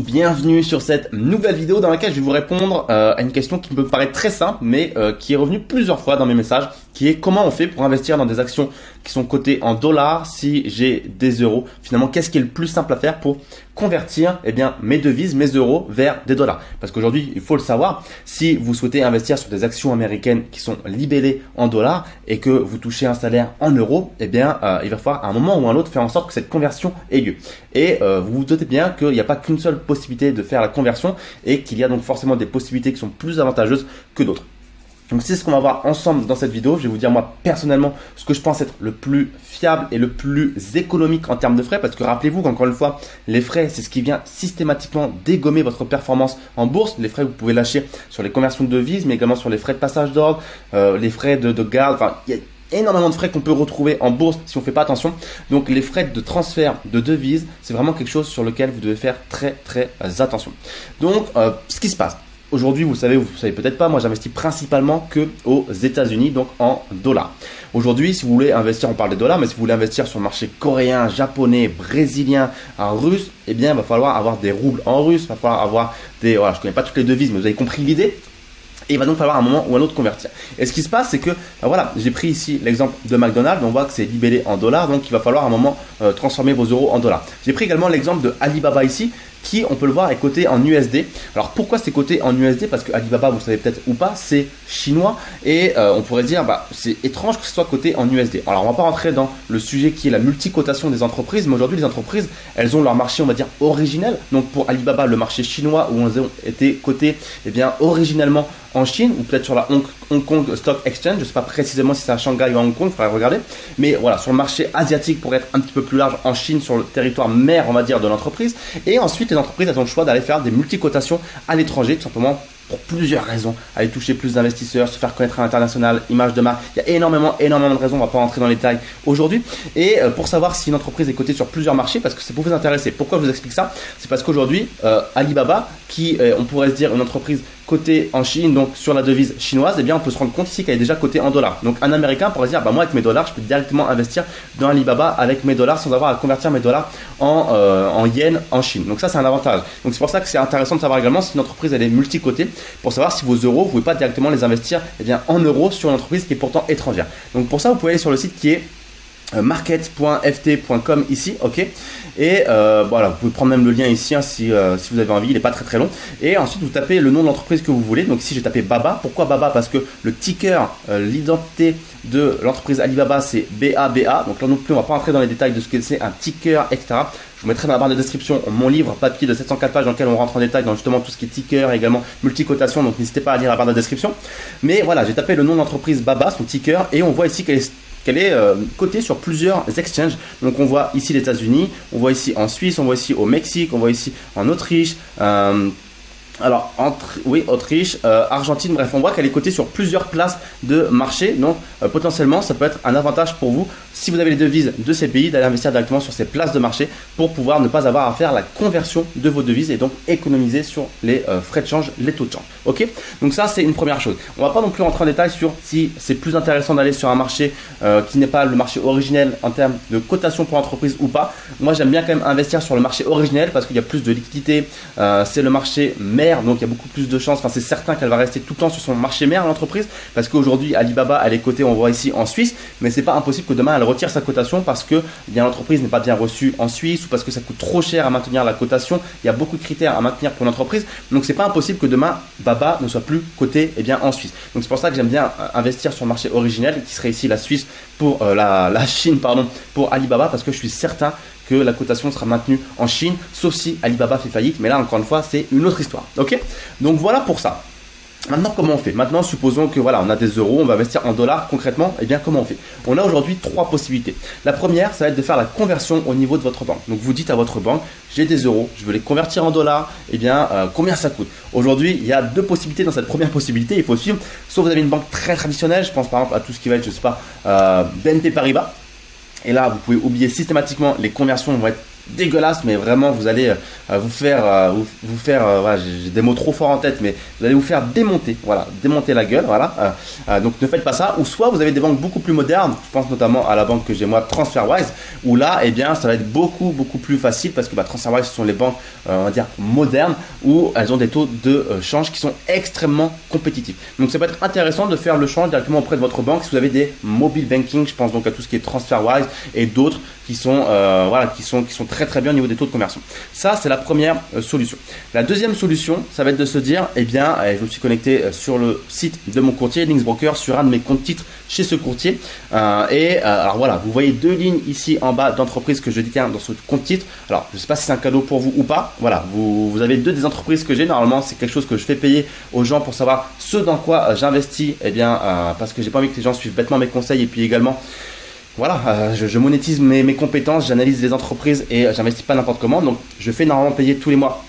Bienvenue sur cette nouvelle vidéo dans laquelle je vais vous répondre à une question qui me paraît très simple mais qui est revenue plusieurs fois dans mes messages, qui est comment on fait pour investir dans des actions qui sont cotées en dollars si j'ai des euros. Finalement, qu'est-ce qui est le plus simple à faire pour convertir mes devises, mes euros vers des dollars? Parce qu'aujourd'hui, il faut le savoir, si vous souhaitez investir sur des actions américaines qui sont libellées en dollars et que vous touchez un salaire en euros, il va falloir à un moment ou à un autre faire en sorte que cette conversion ait lieu. Et vous vous doutez bien qu'il n'y a pas qu'une seule possibilité de faire la conversion et qu'il y a donc forcément des possibilités qui sont plus avantageuses que d'autres. Donc c'est ce qu'on va voir ensemble dans cette vidéo. Je vais vous dire moi personnellement ce que je pense être le plus fiable et le plus économique en termes de frais, parce que rappelez-vous qu'encore une fois, les frais c'est ce qui vient systématiquement dégommer votre performance en bourse. Les frais que vous pouvez lâcher sur les conversions de devises, mais également sur les frais de passage d'ordre, les frais de garde, enfin il y a énormément de frais qu'on peut retrouver en bourse si on ne fait pas attention. Donc les frais de transfert de devises, c'est vraiment quelque chose sur lequel vous devez faire très attention. Donc ce qui se passe aujourd'hui, vous savez peut-être pas, moi j'investis principalement que aux États-Unis, donc en dollars. Aujourd'hui, si vous voulez investir, on parle des dollars, mais si vous voulez investir sur le marché coréen, japonais, brésilien, russe, il va falloir avoir des roubles en russe, il va falloir avoir des, voilà, je connais pas toutes les devises, mais vous avez compris l'idée. Et il va donc falloir un moment ou un autre convertir. Et ce qui se passe, c'est que, voilà, j'ai pris ici l'exemple de McDonald's, on voit que c'est libellé en dollars, donc il va falloir un moment transformer vos euros en dollars. J'ai pris également l'exemple de Alibaba ici, qui, on peut le voir, est coté en USD. Alors pourquoi c'est coté en USD? Parce que Alibaba, vous savez peut-être ou pas, c'est chinois et on pourrait dire, c'est étrange que ce soit coté en USD. Alors on va pas rentrer dans le sujet qui est la multicotation des entreprises, mais aujourd'hui les entreprises, elles ont leur marché, on va dire, originel. Donc pour Alibaba, le marché chinois où elles ont été cotées, originellement en Chine ou peut-être sur la Hong Kong Stock Exchange, je ne sais pas précisément si c'est à Shanghai ou à Hong Kong, il faudrait regarder, mais voilà, sur le marché asiatique pour être un petit peu plus large en Chine, sur le territoire mère, on va dire, de l'entreprise. Et ensuite les entreprises, elles ont le choix d'aller faire des multicotations à l'étranger, tout simplement pour plusieurs raisons, aller toucher plus d'investisseurs, se faire connaître à l'international, image de marque. Il y a énormément de raisons, on va pas rentrer dans les détails aujourd'hui. Et pour savoir si une entreprise est cotée sur plusieurs marchés, parce que ça peut vous intéresser. Pourquoi je vous explique ça? C'est parce qu'aujourd'hui, Alibaba, qui on pourrait se dire une entreprise cotée en Chine, donc sur la devise chinoise, on peut se rendre compte ici qu'elle est déjà cotée en dollars. Donc un Américain pourrait se dire, moi avec mes dollars, je peux directement investir dans Alibaba avec mes dollars sans avoir à convertir mes dollars en yens en Chine. Donc ça, c'est un avantage. Donc c'est pour ça que c'est intéressant de savoir également si une entreprise elle est multicotée, pour savoir si vos euros, vous pouvez pas directement les investir en euros sur une entreprise qui est pourtant étrangère. Donc pour ça, vous pouvez aller sur le site qui est market.ft.com ici, ok. Et voilà, vous pouvez prendre même le lien ici si vous avez envie, il n'est pas très long. Et ensuite vous tapez le nom de l'entreprise que vous voulez. Donc ici j'ai tapé Baba. Pourquoi Baba? Parce que le ticker, l'identité de l'entreprise Alibaba, c'est BABA. Donc là non plus on va pas rentrer dans les détails de ce que c'est un ticker, etc. Je vous mettrai dans la barre de description mon livre papier de 704 pages dans lequel on rentre en détail dans justement tout ce qui est ticker et également multicotation. Donc n'hésitez pas à lire la barre de description. Mais voilà, j'ai tapé le nom de l'entreprise Baba, son ticker, et on voit ici qu'elle est cotée sur plusieurs exchanges. Donc on voit ici les États-Unis, on voit ici en Suisse, on voit ici au Mexique, on voit ici en Autriche, Autriche, Argentine, bref, on voit qu'elle est cotée sur plusieurs places de marché. Donc potentiellement ça peut être un avantage pour vous, si vous avez les devises de ces pays, d'aller investir directement sur ces places de marché pour pouvoir ne pas avoir à faire la conversion de vos devises et donc économiser sur les frais de change, les taux de change. Ok, donc ça c'est une première chose. On va pas non plus rentrer en détail sur si c'est plus intéressant d'aller sur un marché qui n'est pas le marché originel en termes de cotation pour l'entreprise ou pas. Moi j'aime bien quand même investir sur le marché originel parce qu'il y a plus de liquidité, c'est le marché mère, donc il y a beaucoup plus de chances, c'est certain qu'elle va rester tout le temps sur son marché mère l'entreprise, parce qu'aujourd'hui Alibaba elle est cotée, on voit ici en Suisse, mais c'est pas impossible que demain elle retire sa cotation parce que l'entreprise n'est pas bien reçue en Suisse ou parce que ça coûte trop cher à maintenir la cotation. Il y a beaucoup de critères à maintenir pour l'entreprise, donc c'est pas impossible que demain Baba ne soit plus coté en Suisse. Donc c'est pour ça que j'aime bien investir sur le marché originel qui serait ici la Suisse pour la Chine pour Alibaba, parce que je suis certain que la cotation sera maintenue en Chine, sauf si Alibaba fait faillite, mais là encore une fois c'est une autre histoire. Ok, donc voilà pour ça. Maintenant, comment on fait? Maintenant, supposons que voilà, on a des euros, on va investir en dollars. Concrètement, comment on fait? On a aujourd'hui trois possibilités. La première, ça va être de faire la conversion au niveau de votre banque. Donc, vous dites à votre banque, j'ai des euros, je veux les convertir en dollars. Combien ça coûte? Aujourd'hui, il y a deux possibilités dans cette première possibilité. Il faut suivre. Soit vous avez une banque très traditionnelle, je pense par exemple à tout ce qui va être, BNP Paribas. Et là, vous pouvez oublier systématiquement, les conversions vont être dégueulasse, mais vraiment vous allez voilà, j'ai des mots trop forts en tête, mais vous allez vous faire démonter, voilà, démonter la gueule, voilà. Donc ne faites pas ça. Ou soit vous avez des banques beaucoup plus modernes, je pense notamment à la banque que j'ai moi, TransferWise, où là, eh bien, ça va être beaucoup plus facile parce que TransferWise, ce sont les banques, on va dire modernes, où elles ont des taux de change qui sont extrêmement compétitifs. Donc ça peut être intéressant de faire le change directement auprès de votre banque si vous avez des mobile banking. Je pense donc à tout ce qui est TransferWise et d'autres qui sont qui sont très bien au niveau des taux de conversion. Ça, c'est la première solution. La deuxième solution, ça va être de se dire, eh bien, je me suis connecté sur le site de mon courtier Linksbroker sur un de mes comptes titres chez ce courtier. Alors voilà, vous voyez deux lignes ici en bas d'entreprises que je détiens dans ce compte titre. Alors, je ne sais pas si c'est un cadeau pour vous ou pas. Voilà, vous avez deux des entreprises que j'ai. Normalement, c'est quelque chose que je fais payer aux gens pour savoir ce dans quoi j'investis. Eh bien, parce que j'ai pas envie que les gens suivent bêtement mes conseils et puis également. Voilà, je monétise mes compétences, j'analyse les entreprises et j'investis pas n'importe comment. Donc, je fais normalement payer tous les mois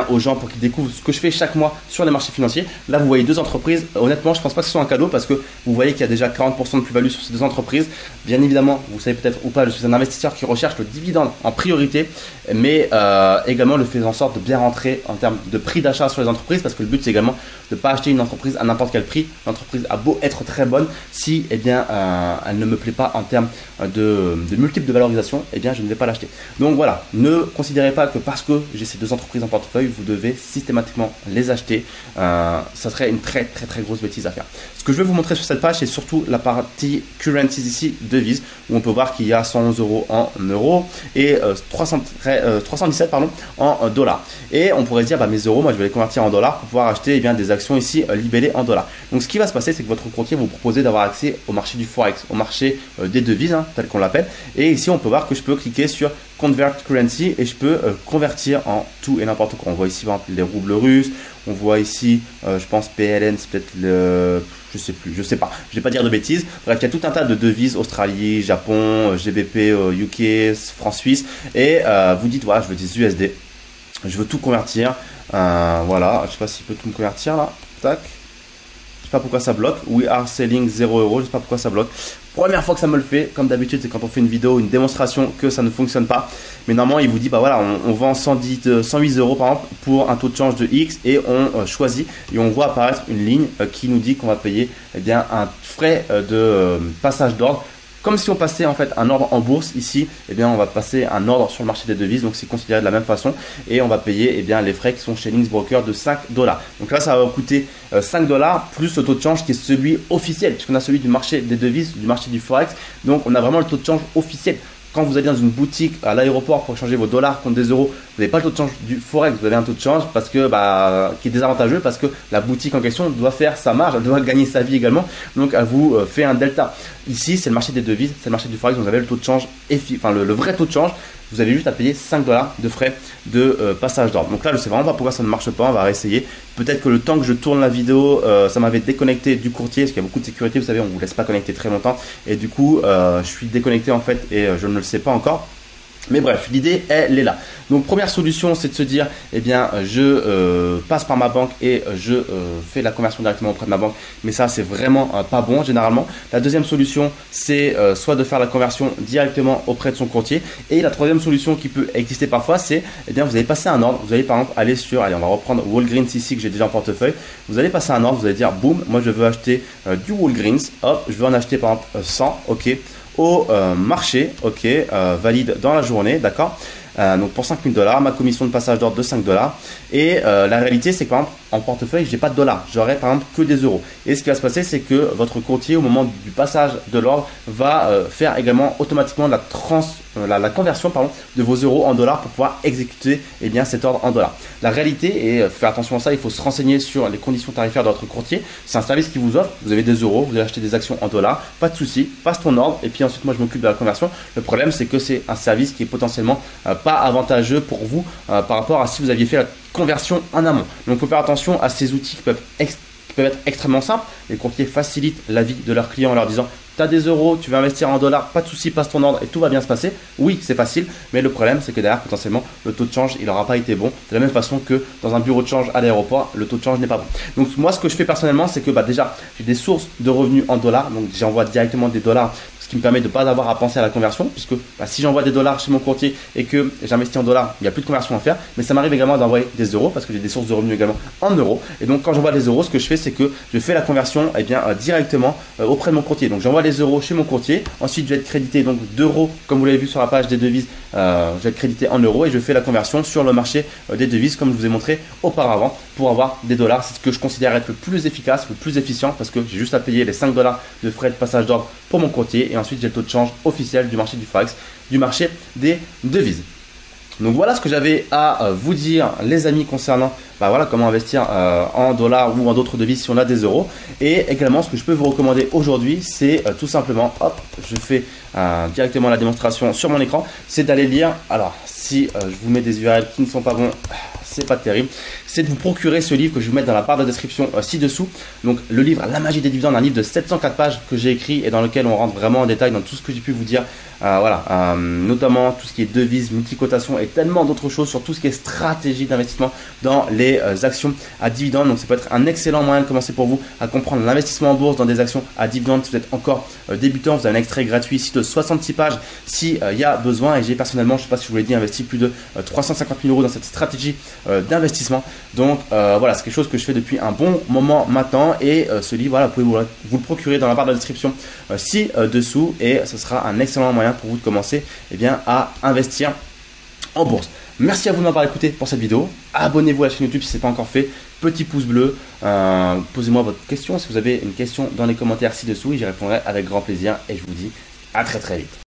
aux gens pour qu'ils découvrent ce que je fais chaque mois sur les marchés financiers. Là, vous voyez deux entreprises. Honnêtement, je pense pas que ce soit un cadeau parce que vous voyez qu'il y a déjà 40% de plus-value sur ces deux entreprises. Bien évidemment, vous savez peut-être ou pas, je suis un investisseur qui recherche le dividende en priorité, mais également le fait en sorte de bien rentrer en termes de prix d'achat sur les entreprises parce que le but, c'est également de ne pas acheter une entreprise à n'importe quel prix. L'entreprise a beau être très bonne, si elle ne me plaît pas en termes de multiples de valorisation, je ne vais pas l'acheter. Donc voilà, ne considérez pas que parce que j'ai ces deux entreprises en portefeuille, vous devez systématiquement les acheter. Ça serait une très grosse bêtise à faire. Ce que je vais vous montrer sur cette page, c'est surtout la partie currencies ici, devises, où on peut voir qu'il y a 111 € en euros et 317 en dollars. Et on pourrait se dire, mes euros, moi je vais les convertir en dollars pour pouvoir acheter des actions ici libellées en dollars. Donc ce qui va se passer, c'est que votre courtier va vous proposer d'avoir accès au marché du Forex, au marché des devises, tel qu'on l'appelle. Et ici, on peut voir que je peux cliquer sur Convert Currency et je peux convertir en tout et n'importe quoi. On voit ici par exemple les roubles russes, on voit ici je pense PLN, c'est peut-être le... je sais pas, je vais pas dire de bêtises. Bref, il y a tout un tas de devises, Australie, Japon, GBP, UK, francs suisses, et vous dites voilà, je veux des USD, je veux tout convertir, voilà, je sais pas s'il peut tout me convertir là, tac. Je sais pas pourquoi ça bloque. We are selling 0 €. Je sais pas pourquoi ça bloque. Première fois que ça me le fait, comme d'habitude, c'est quand on fait une vidéo, une démonstration que ça ne fonctionne pas. Mais normalement, il vous dit, voilà, on vend 108 € par exemple pour un taux de change de X et on choisit et on voit apparaître une ligne qui nous dit qu'on va payer un frais de passage d'ordre. Comme si on passait en fait un ordre en bourse ici, on va passer un ordre sur le marché des devises, donc c'est considéré de la même façon et on va payer les frais qui sont chez Linksbroker de 5 $. Donc là, ça va coûter 5 $ plus le taux de change qui est celui officiel, puisqu'on a celui du marché des devises, du marché du Forex, donc on a vraiment le taux de change officiel. Quand vous allez dans une boutique à l'aéroport pour changer vos dollars contre des euros, vous n'avez pas le taux de change du Forex, vous avez un taux de change parce que, qui est désavantageux parce que la boutique en question doit faire sa marge, elle doit gagner sa vie également, donc elle vous fait un delta. Ici, c'est le marché des devises, c'est le marché du Forex, vous avez le taux de change, le vrai taux de change, vous avez juste à payer 5 $ de frais de passage d'ordre. Donc là, je ne sais vraiment pas pourquoi ça ne marche pas, on va réessayer. Peut-être que le temps que je tourne la vidéo, ça m'avait déconnecté du courtier, parce qu'il y a beaucoup de sécurité, vous savez, on ne vous laisse pas connecter très longtemps. Et du coup, je suis déconnecté en fait et je ne le sais pas encore. Mais bref, l'idée, elle est là. Donc, première solution, c'est de se dire, je passe par ma banque et je fais la conversion directement auprès de ma banque. Mais ça, c'est vraiment pas bon, généralement. La deuxième solution, c'est soit de faire la conversion directement auprès de son courtier. Et la troisième solution qui peut exister parfois, c'est, vous allez passer un ordre. Vous allez par exemple aller sur, on va reprendre Walgreens ici, que j'ai déjà en portefeuille. Vous allez passer un ordre, vous allez dire, boum, moi, je veux acheter du Walgreens. Hop, je veux en acheter par exemple 100, ok. Au marché, ok, valide dans la journée, d'accord. Donc pour 5 000 $, ma commission de passage d'ordre de 5 $. Et la réalité, c'est que par exemple, en portefeuille, j'ai pas de dollars, j'aurai par exemple que des euros. Et ce qui va se passer, c'est que votre courtier, au moment du passage de l'ordre, va faire également automatiquement la conversion de vos euros en dollars pour pouvoir exécuter cet ordre en dollars. La réalité, et faire attention à ça, il faut se renseigner sur les conditions tarifaires de votre courtier. C'est un service qui vous offre, vous avez des euros, vous allez acheter des actions en dollars, pas de souci, passe ton ordre et puis ensuite moi je m'occupe de la conversion. Le problème, c'est que c'est un service qui est potentiellement pas avantageux pour vous par rapport à si vous aviez fait la conversion en amont. Donc il faut faire attention à ces outils qui peuvent être extrêmement simples. Les courtiers facilitent la vie de leurs clients en leur disant: tu as des euros, tu veux investir en dollars, pas de souci, passe ton ordre et tout va bien se passer. Oui, c'est facile, mais le problème, c'est que derrière, potentiellement, le taux de change, il n'aura pas été bon. De la même façon que dans un bureau de change à l'aéroport, le taux de change n'est pas bon. Donc, moi, ce que je fais personnellement, c'est que déjà, j'ai des sources de revenus en dollars. Donc, j'envoie directement des dollars. ce qui me permet de ne pas avoir à penser à la conversion, puisque si j'envoie des dollars chez mon courtier et que j'investis en dollars, il n'y a plus de conversion à faire, mais ça m'arrive également d'envoyer des euros, parce que j'ai des sources de revenus également en euros, et donc quand j'envoie des euros, ce que je fais, c'est que je fais la conversion directement auprès de mon courtier. Donc j'envoie les euros chez mon courtier, ensuite je vais être crédité donc d'euros, comme vous l'avez vu sur la page des devises, je vais être crédité en euros et je fais la conversion sur le marché des devises, comme je vous ai montré auparavant, pour avoir des dollars. C'est ce que je considère être le plus efficace, le plus efficient, parce que j'ai juste à payer les 5 dollars de frais de passage d'ordre pour mon courtier, et ensuite j'ai le taux de change officiel du marché du Forex, du marché des devises. Donc voilà ce que j'avais à vous dire, les amis, concernant comment investir en dollars ou en d'autres devises si on a des euros. Et également, ce que je peux vous recommander aujourd'hui, c'est tout simplement, hop, je fais directement la démonstration sur mon écran, c'est d'aller lire. Alors, si je vous mets des URL qui ne sont pas bons, c'est pas terrible, c'est de vous procurer ce livre que je vais vous mettre dans la barre de description ci-dessous. Donc le livre La magie des dividendes, un livre de 704 pages que j'ai écrit et dans lequel on rentre vraiment en détail dans tout ce que j'ai pu vous dire, notamment tout ce qui est devises, multicotation et tellement d'autres choses sur tout ce qui est stratégie d'investissement dans les actions à dividendes. Donc ça peut être un excellent moyen de commencer pour vous à comprendre l'investissement en bourse dans des actions à dividendes. Si vous êtes encore débutant, vous avez un extrait gratuit ici de 66 pages si il y a besoin. Et j'ai personnellement, je ne sais pas si je vous l'ai dit, investi plus de 350 000 euros dans cette stratégie d'investissement. Donc voilà, c'est quelque chose que je fais depuis un bon moment maintenant, et ce livre, vous pouvez vous le procurer dans la barre de la description ci-dessous, et ce sera un excellent moyen pour vous de commencer à investir en bourse. Merci à vous de m'avoir écouté pour cette vidéo. Abonnez-vous à la chaîne YouTube si ce n'est pas encore fait. Petit pouce bleu. Posez-moi votre question si vous avez une question dans les commentaires ci-dessous et j'y répondrai avec grand plaisir. Et je vous dis à très très vite.